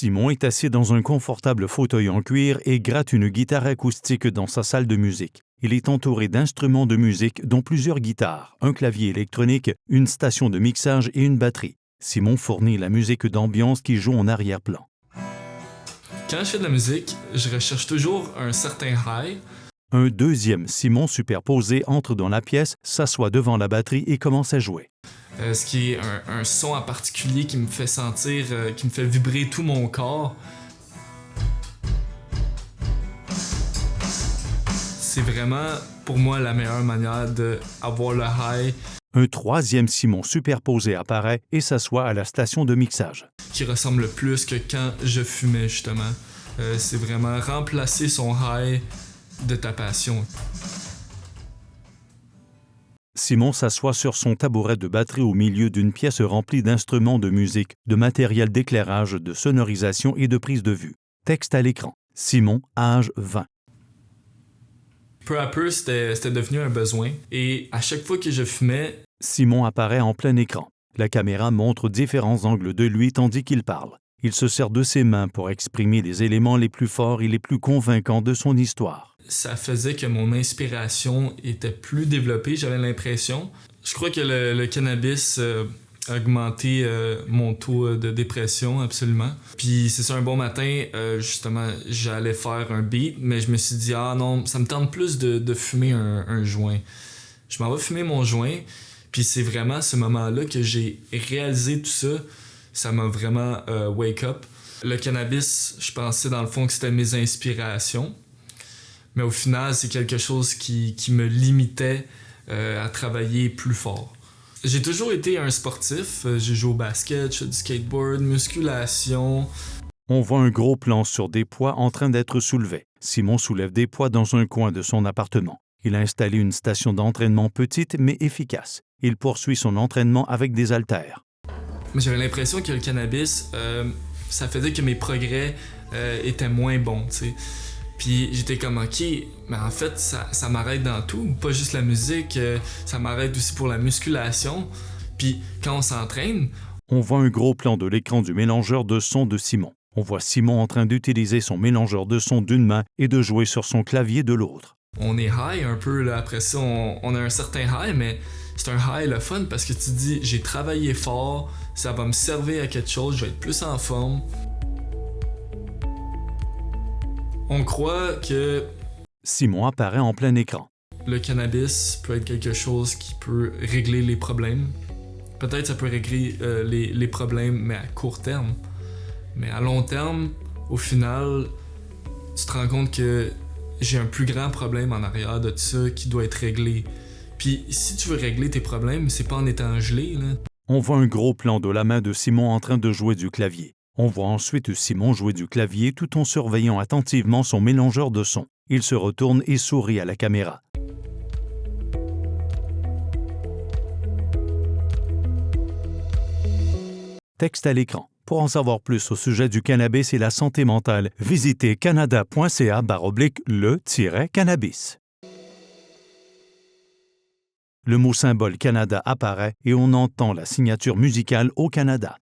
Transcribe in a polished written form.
Simon est assis dans un confortable fauteuil en cuir et gratte une guitare acoustique dans sa salle de musique. Il est entouré d'instruments de musique dont plusieurs guitares, un clavier électronique, une station de mixage et une batterie. Simon fournit la musique d'ambiance qui joue en arrière-plan. Quand je fais de la musique, je recherche toujours un certain high. Un deuxième Simon superposé entre dans la pièce, s'assoit devant la batterie et commence à jouer. Ce qui est un son en particulier qui me fait sentir, qui me fait vibrer tout mon corps. C'est vraiment, pour moi, la meilleure manière d'avoir le high. Un troisième Simon superposé apparaît et s'assoit à la station de mixage. Qui ressemble plus que quand je fumais, justement. C'est vraiment remplacer son high de ta passion. Simon s'assoit sur son tabouret de batterie au milieu d'une pièce remplie d'instruments de musique, de matériel d'éclairage, de sonorisation et de prise de vue. Texte à l'écran. Simon, âge 20. Peu à peu, c'était devenu un besoin. Et à chaque fois que je fumais, Simon apparaît en plein écran. La caméra montre différents angles de lui tandis qu'il parle. Il se sert de ses mains pour exprimer les éléments les plus forts et les plus convaincants de son histoire. Ça faisait que mon inspiration était plus développée, j'avais l'impression. Je crois que le cannabis a augmenté mon taux de dépression, absolument. Puis c'est ça, un bon matin, justement, j'allais faire un beat, mais je me suis dit, ah non, ça me tente plus de fumer un joint. Je m'en vais fumer mon joint, puis c'est vraiment à ce moment-là que j'ai réalisé tout ça. Ça m'a vraiment wake up. Le cannabis, je pensais dans le fond que c'était mes inspirations. Mais au final, c'est quelque chose qui me limitait à travailler plus fort. J'ai toujours été un sportif. J'ai joué au basket, je fais du skateboard, musculation. On voit un gros plan sur des poids en train d'être soulevés. Simon soulève des poids dans un coin de son appartement. Il a installé une station d'entraînement petite mais efficace. Il poursuit son entraînement avec des haltères. Mais j'avais l'impression que le cannabis, ça faisait que mes progrès étaient moins bons, tu sais. Puis j'étais comme, OK, mais en fait, ça m'arrête dans tout. Pas juste la musique, ça m'arrête aussi pour la musculation. Puis quand on s'entraîne... On voit un gros plan de l'écran du mélangeur de son de Simon. On voit Simon en train d'utiliser son mélangeur de son d'une main et de jouer sur son clavier de l'autre. On est high un peu, là. Après ça, on a un certain high, mais c'est un high le fun parce que tu te dis, j'ai travaillé fort, ça va me servir à quelque chose, je vais être plus en forme. On croit que Simon apparaît en plein écran. Le cannabis peut être quelque chose qui peut régler les problèmes. Peut-être ça peut régler les problèmes, mais à court terme. Mais à long terme, au final, tu te rends compte que j'ai un plus grand problème en arrière de tout ça qui doit être réglé. Puis si tu veux régler tes problèmes, c'est pas en étant gelé, là. On voit un gros plan de la main de Simon en train de jouer du clavier. On voit ensuite Simon jouer du clavier tout en surveillant attentivement son mélangeur de son. Il se retourne et sourit à la caméra. Texte à l'écran. Pour en savoir plus au sujet du cannabis et la santé mentale, visitez canada.ca/le-cannabis. Le mot symbole Canada apparaît et on entend la signature musicale au Canada.